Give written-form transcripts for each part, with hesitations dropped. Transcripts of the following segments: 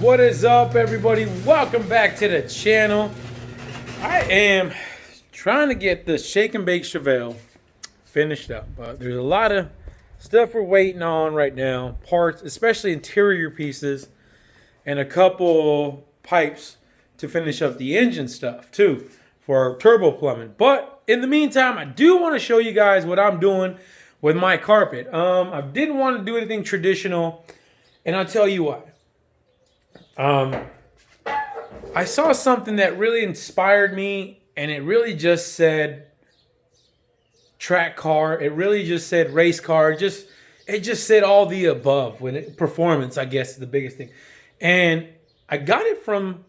What is up, everybody? Welcome back to the channel. I am trying to get the shake and bake Chevelle finished up, but there's a lot of stuff we're waiting on right now, parts, especially interior pieces, and a couple pipes to finish up the engine stuff too for our turbo plumbing. But in the meantime, I do want to show you guys what I'm doing with my carpet. I didn't want to do anything traditional, and I'll tell you why. I saw something that really inspired me, and it really just said track car. It really just said race car. It just said all the above. Performance, I guess, is the biggest thing. And I got it from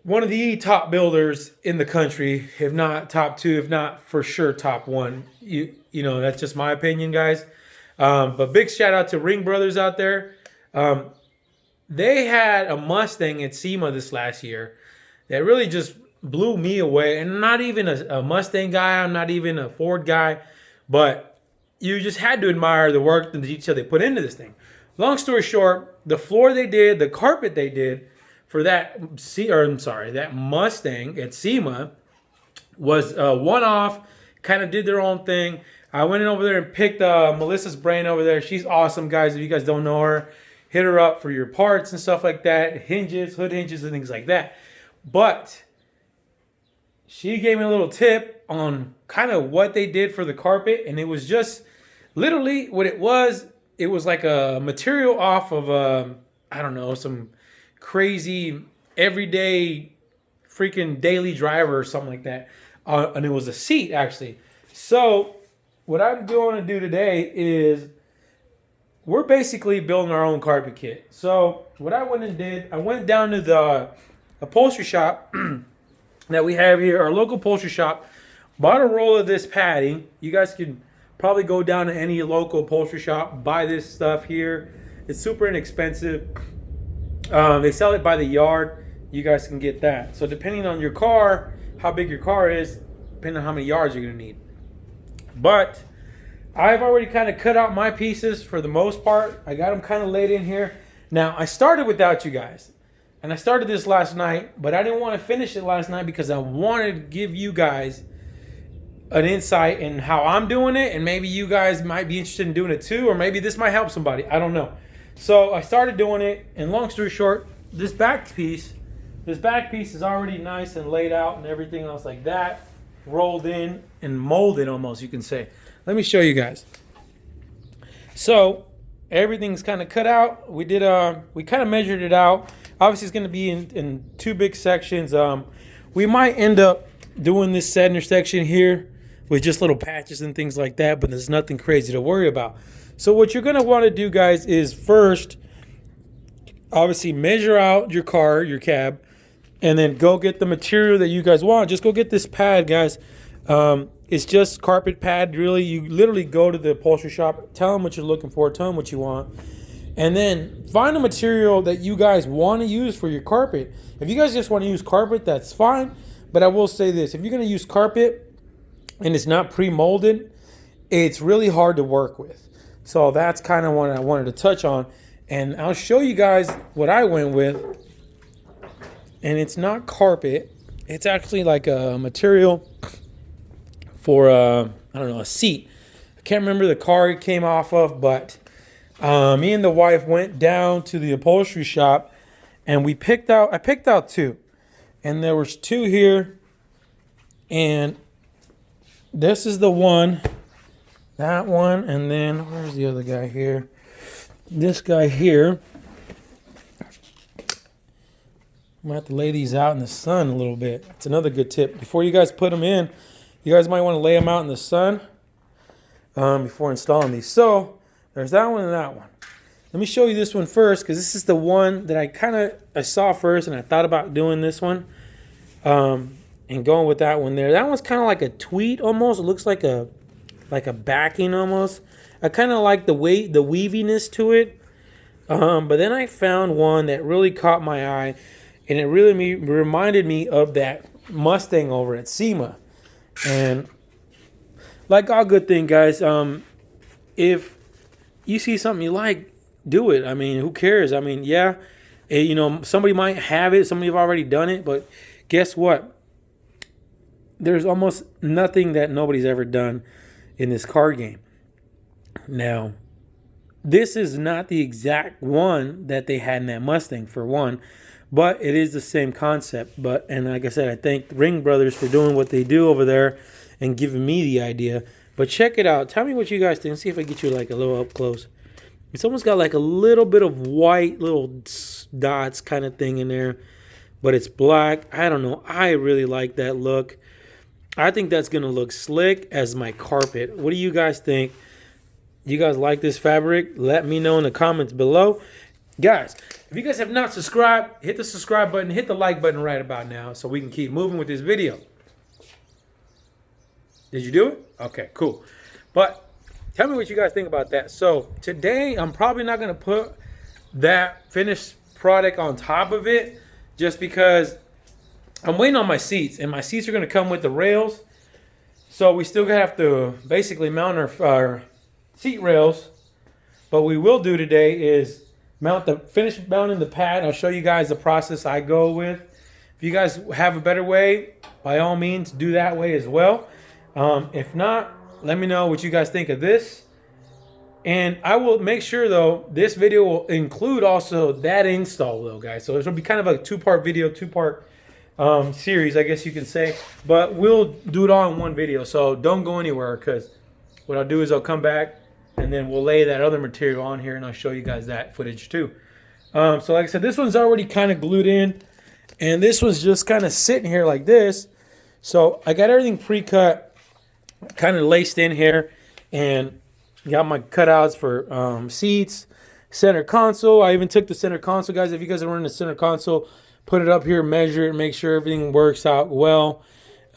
one of the top builders in the country, if not top two, if not for sure top one. You know, that's just my opinion, guys. But big shout out to Ring Brothers out there. They had a Mustang at SEMA this last year that really just blew me away. And I'm not even a Mustang guy. I'm not even a Ford guy. But you just had to admire the work and the detail they put into this thing. Long story short, the floor they did, the carpet they did for that Mustang at SEMA was one-off. Kind of did their own thing. I went in over there and picked Melissa's brain over there. She's awesome, guys. If you guys don't know her, hit her up for your parts and stuff like that. Hinges, hood hinges, and things like that. But she gave me a little tip on kind of what they did for the carpet. And it was just literally what it was. It was like a material off of, I don't know, some crazy everyday freaking daily driver or something like that. And it was a seat, actually. So what I'm going to do today is we're basically building our own carpet kit. So what I went and did, I went down to the upholstery shop that we have here, our local upholstery shop, bought a roll of this padding. You guys can probably go down to any local upholstery shop, buy this stuff here. It's super inexpensive. They sell it by the yard. You guys can get that. So depending on your car, how big your car is, depending on how many yards you're going to need. But I've already kind of cut out my pieces for the most part. I got them kind of laid in here. Now, I started without you guys. And I started this last night, but I didn't want to finish it last night because I wanted to give you guys an insight in how I'm doing it. And maybe you guys might be interested in doing it too. Or maybe this might help somebody. I don't know. So I started doing it. And long story short, this back piece is already nice and laid out and everything else like that. Rolled in and molded almost, you can say. Let me show you guys. So everything's kind of cut out. We kind of measured it out. Obviously, it's going to be in two big sections. We might end up doing this center section here with just little patches and things like that, but there's nothing crazy to worry about. So what you're going to want to do, guys, is first, obviously, measure out your car, your cab, and then go get the material that you guys want. Just go get this pad, guys. It's just carpet pad, really. You literally go to the upholstery shop, tell them what you're looking for, tell them what you want, and then find a material that you guys want to use for your carpet. If you guys just want to use carpet, that's fine. But I will say this. If you're going to use carpet and it's not pre-molded, it's really hard to work with. So that's kind of what I wanted to touch on. And I'll show you guys what I went with. And it's not carpet. It's actually like a material for I don't know, a seat. I can't remember the car it came off of, but me and the wife went down to the upholstery shop and I picked out two. And there was two here. And this is the one, that one, and then where's the other guy here? This guy here. I'm going to have to lay these out in the sun a little bit. It's another good tip. Before you guys put them in, you guys might want to lay them out in the sun before installing these. So there's that one and that one. Let me show you this one first because this is the one that I saw first and I thought about doing this one and going with that one there. That one's kind of like a tweed almost. It looks like a backing almost. I kind of like the weaviness to it. But then I found one that really caught my eye. And it really reminded me of that Mustang over at SEMA. And like all good thing, guys, if you see something you like, do it. I mean, who cares? I mean, yeah, You know, somebody might have it, somebody have already done it, but guess what? There's almost nothing that nobody's ever done in this car game. Now, this is not the exact one that they had in that Mustang, for one, but it is the same concept. And like I said, I thank the Ring Brothers for doing what they do over there and giving me the idea. But check it out. Tell me what you guys think. See if I get you like a little up close. It's almost got like a little bit of white little dots kind of thing in there, but it's black. I don't know. I really like that look. I think that's going to look slick as my carpet. What do you guys think? You guys like this fabric? Let me know in the comments below. Guys, if you guys have not subscribed, hit the subscribe button, hit the like button right about now so we can keep moving with this video. Did you do it? Okay, cool. But tell me what you guys think about that. So today, I'm probably not going to put that finished product on top of it just because I'm waiting on my seats. And my seats are going to come with the rails. So we still have to basically mount our seat rails. But what we will do today is finish mounting the pad. I'll show you guys the process I go with. If you guys have a better way, by all means, do that way as well. If not, let me know what you guys think of this. And I will make sure, though, this video will include also that install, though, guys. So it'll be kind of a two-part video, two-part series, I guess you can say. But we'll do it all in one video. So don't go anywhere, because what I'll do is I'll come back and then we'll lay that other material on here and I'll show you guys that footage too. So like I said, this one's already kind of glued in. And this one's just kind of sitting here like this. So I got everything pre-cut, kind of laced in here. And got my cutouts for seats, center console. I even took the center console, guys. If you guys are running the center console, put it up here, measure it, make sure everything works out well.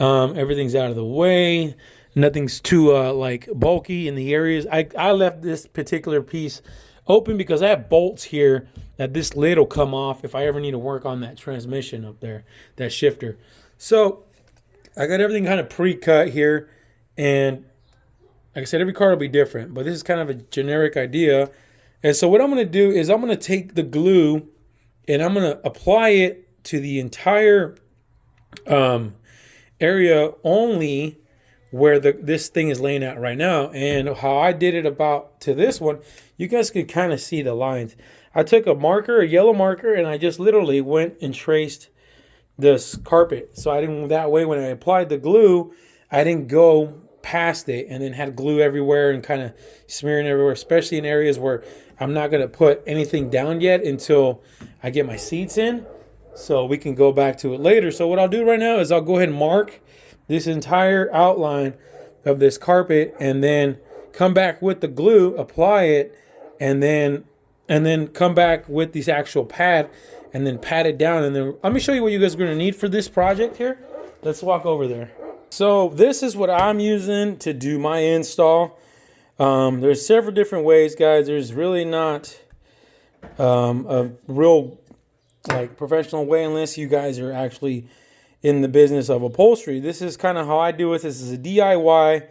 Everything's out of the way. Nothing's too like bulky in the areas. I left this particular piece open because I have bolts here that this lid will come off if I ever need to work on that transmission up there, that shifter. So I got everything kind of pre-cut here. And like I said, every car will be different, but this is kind of a generic idea. And so what I'm going to do is I'm going to take the glue and I'm going to apply it to the entire area only where this thing is laying out right now. And how I did it about to this one, you guys can kind of see the lines. I took a marker, a yellow marker, and I just literally went and traced this carpet. So I didn't, that way when I applied the glue, I didn't go past it and then had glue everywhere and kind of smearing everywhere, especially in areas where I'm not going to put anything down yet until I get my seats in. So we can go back to it later. So what I'll do right now is I'll go ahead and mark this entire outline of this carpet and then come back with the glue, apply it, and then come back with this actual pad and then pat it down. And then let me show you what you guys are going to need for this project here. Let's walk over there. So this is what I'm using to do my install. There's several different ways, guys. There's really not a real like professional way unless you guys are actually in the business of upholstery. This is kind of how I do it. This is a DIY,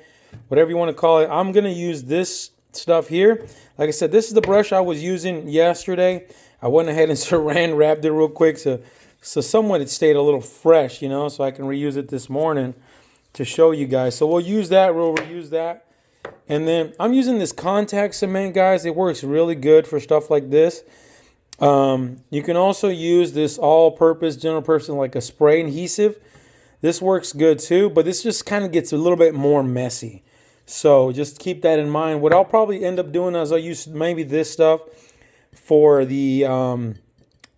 whatever you want to call it. I'm going to use this stuff here. Like I said, this is the brush I was using yesterday. I went ahead and saran wrapped it real quick so somewhat it stayed a little fresh, you know, so I can reuse it this morning to show you guys. So we'll use that, we'll reuse that. And then I'm using this contact cement, guys. It works really good for stuff like this. You can also use this all-purpose, general purpose, like a spray adhesive. This works good too, but this just kind of gets a little bit more messy. So just keep that in mind. What I'll probably end up doing is I'll use maybe this stuff for the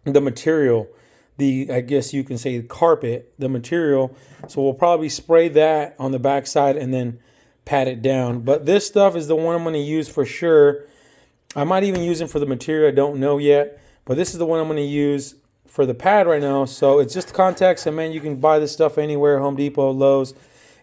material. I guess you can say carpet, the material. So we'll probably spray that on the backside and then pat it down. But this stuff is the one I'm going to use for sure. I might even use it for the material. I don't know yet. But this is the one I'm going to use for the pad right now. So it's just contact cement. You can buy this stuff anywhere, Home Depot, Lowe's.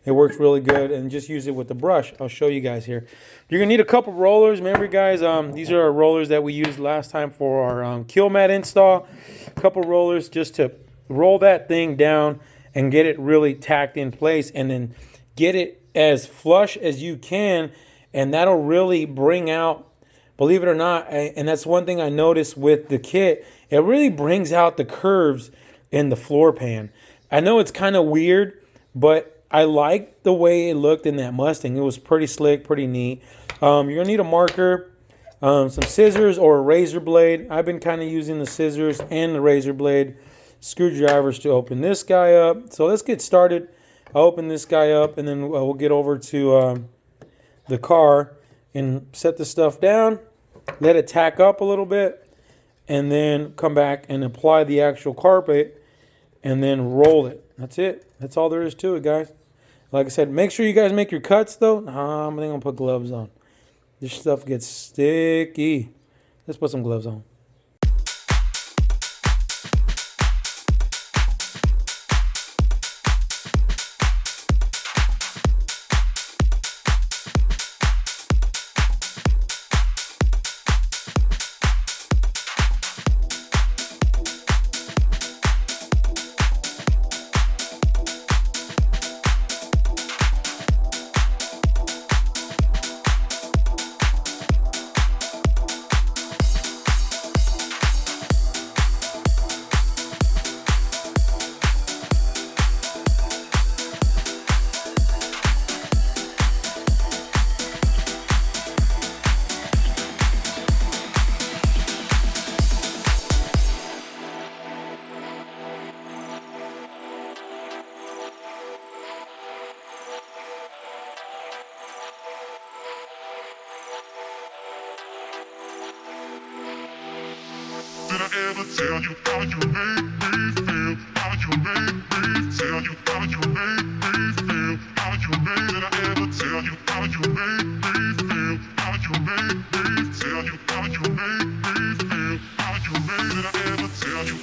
It works really good. And just use it with the brush. I'll show you guys here. You're going to need a couple rollers. Remember, guys, these are our rollers that we used last time for our kill mat install. A couple rollers just to roll that thing down and get it really tacked in place. And then get it as flush as you can. And that'll really bring out, believe it or not, and that's one thing I noticed with the kit, It really brings out the curves in the floor pan. I know it's kind of weird, but I like the way it looked in that Mustang. It was pretty slick, pretty neat. You're gonna need a marker, some scissors or a razor blade. I've been kind of using the scissors and the razor blade, screwdrivers to open this guy up. So let's get started. I'll open this guy up, and then we'll get over to the car and set the stuff down, let it tack up a little bit, and then come back and apply the actual carpet and then roll it. That's it. That's all there is to it, guys. Like I said, make sure you guys make your cuts, though. I'm going to put gloves on. This stuff gets sticky. Let's put some gloves on. Did I ever tell you how you made me feel? How you made me tell you how you made me feel? How you made Did I ever tell you how you made me feel? How you made me tell you how you made me feel? How you made Did I ever tell you how you made me feel? How you made me tell you how you made me feel? How you made Did I ever tell you?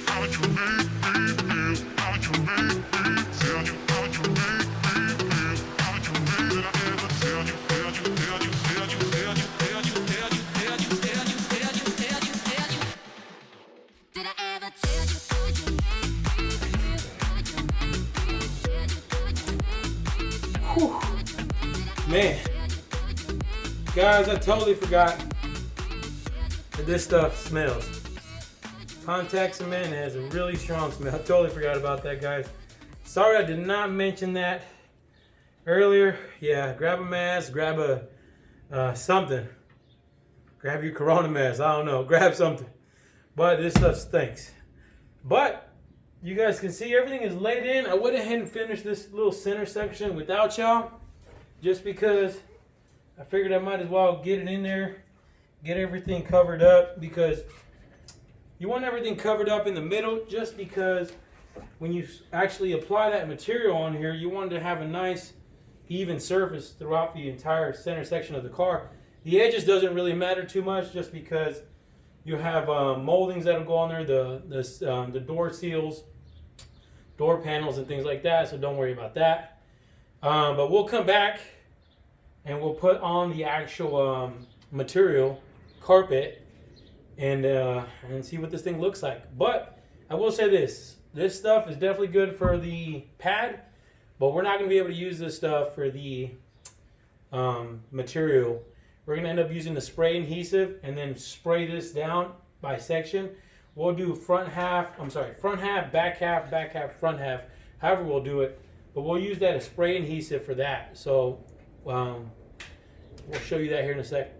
Whew. Man, guys, I totally forgot that this stuff smells. Contact cement has a really strong smell. I totally forgot about that, guys. Sorry I did not mention that earlier. Yeah, grab a mask, grab a something. Grab your Corona mask. I don't know. Grab something. But this stuff stinks. But you guys can see everything is laid in. I went ahead and finished this little center section without y'all, just because I figured I might as well get it in there, get everything covered up, because you want everything covered up in the middle, just because when you actually apply that material on here, you want to have a nice even surface throughout the entire center section of the car. The edges doesn't really matter too much, just because you have moldings that'll go on there, the door seals, door panels, and things like that, so don't worry about that. But we'll come back and we'll put on the actual material, carpet, and see what this thing looks like. But I will say this stuff is definitely good for the pad, but we're not going to be able to use this stuff for the material. We're going to end up using the spray adhesive and then spray this down by section. We'll do front half, back half, front half, however we'll do it. But we'll use that as spray adhesive for that. So we'll show you that here in a second.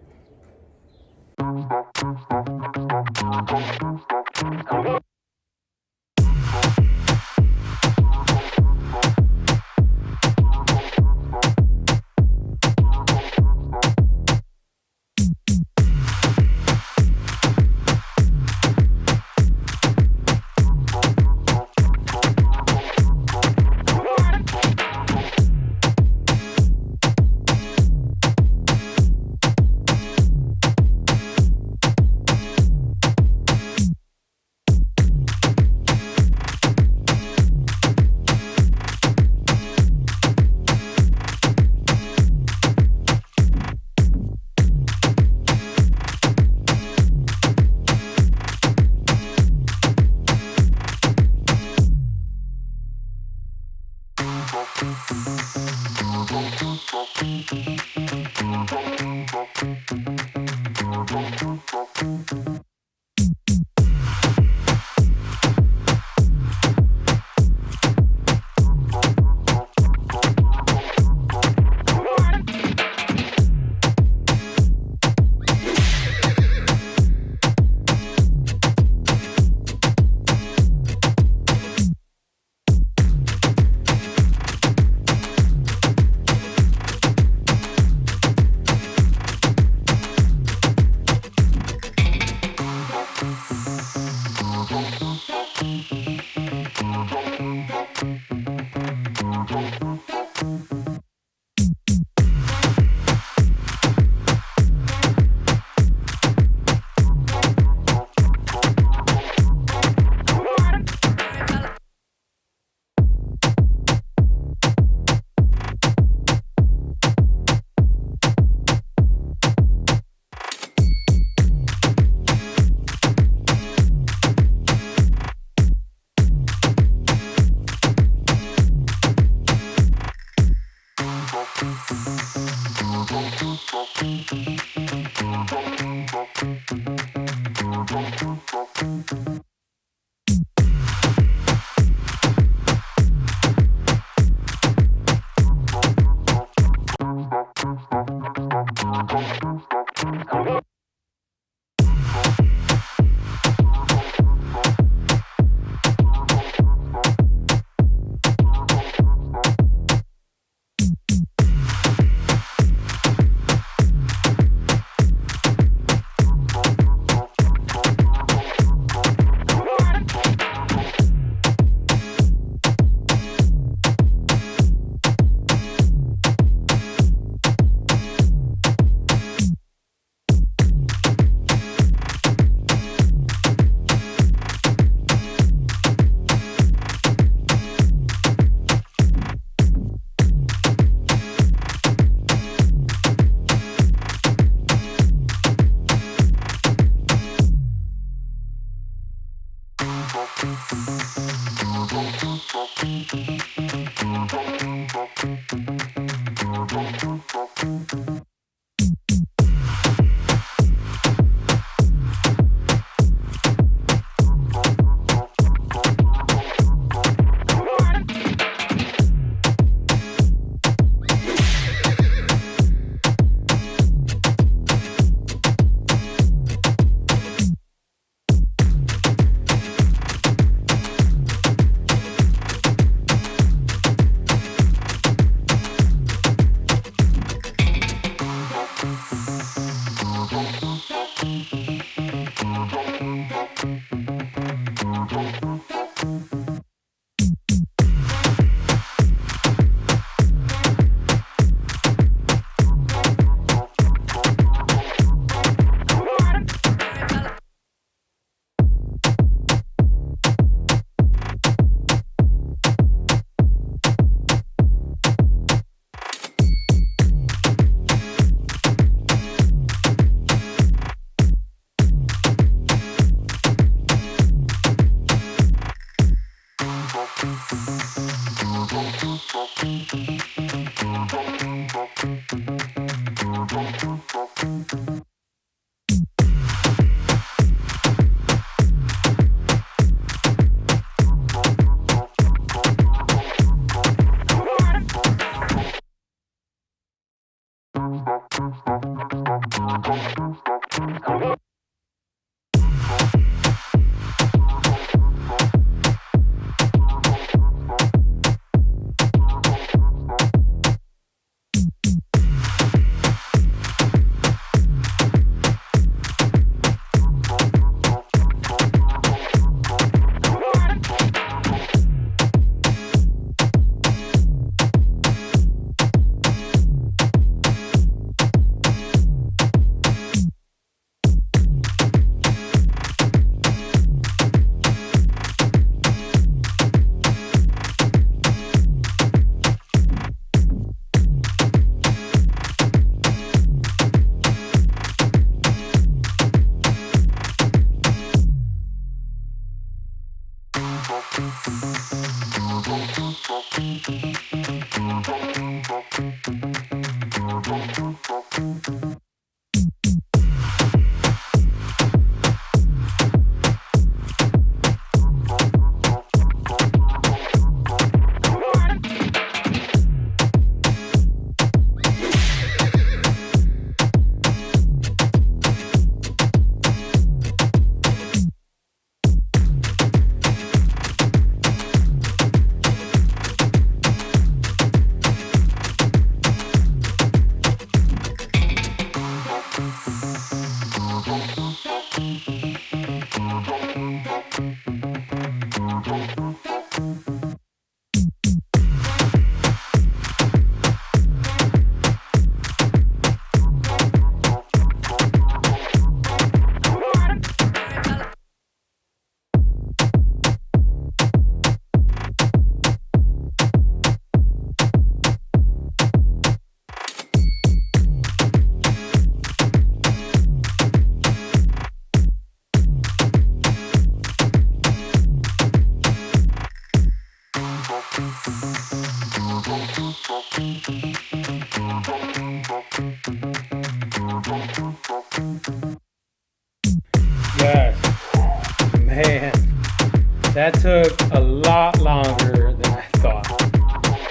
took a lot longer than I thought.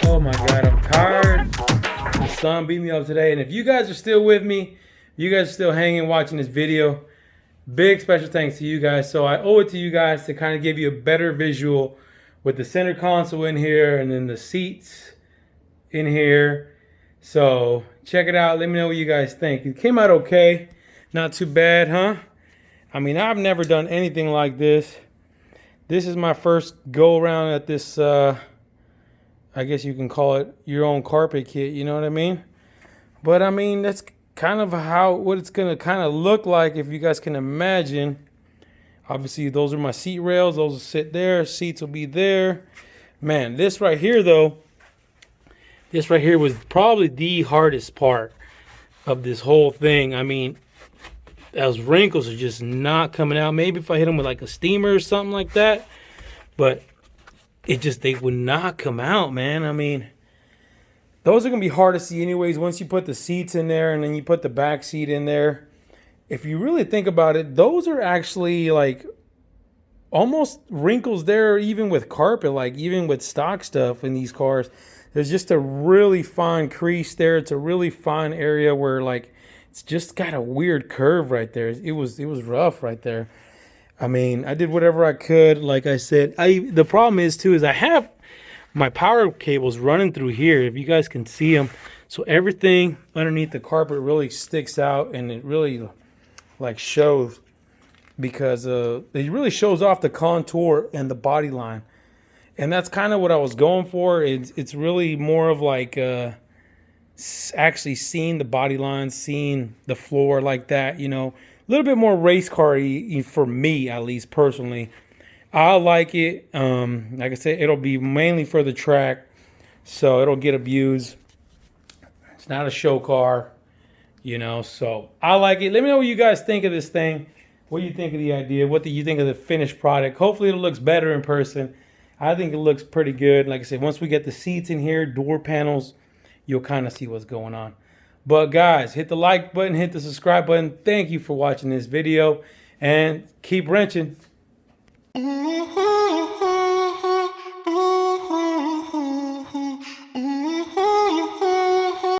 Oh my God, I'm tired. The sun beat me up today. And if you guys are still with me, you guys are still hanging, watching this video, big special thanks to you guys. So I owe it to you guys to kind of give you a better visual with the center console in here and then the seats in here. So check it out. Let me know what you guys think. It came out okay. Not too bad, huh? I mean, I've never done anything like this. This is my first go around at this, I guess you can call it your own carpet kit, you know what I mean? But I mean, that's kind of what it's gonna kind of look like, if you guys can imagine. Obviously, those are my seat rails. Those will sit there. Seats will be there. Man, this right here, though, this right here was probably the hardest part of this whole thing. I mean, those wrinkles are just not coming out. Maybe if I hit them with like a steamer or something like that, but they would not come out, man. I mean, those are gonna be hard to see anyways once you put the seats in there and then you put the back seat in there. If you really think about it, those are actually like almost wrinkles there, even with carpet, like even with stock stuff in these cars. There's just a really fine crease there. It's a really fine area where like it's just got a weird curve right there. It was rough right there. I mean, I did whatever I could. Like I said, the problem is too is I have my power cables running through here, if you guys can see them. So everything underneath the carpet really sticks out, and it really like shows, because it really shows off the contour and the body line. And that's kind of what I was going for. It's really more of like actually seeing the body lines, seeing the floor like that, you know, a little bit more race car-y for me, at least personally. I like it. Like I said, it'll be mainly for the track, so it'll get abused. It's not a show car, you know, so I like it. Let me know what you guys think of this thing. What do you think of the idea? What do you think of the finished product? Hopefully it looks better in person. I think it looks pretty good. Like I said, once we get the seats in here, door panels, you'll kind of see what's going on. But guys, hit the like button, hit the subscribe button. Thank you for watching this video, and keep wrenching. Ooh.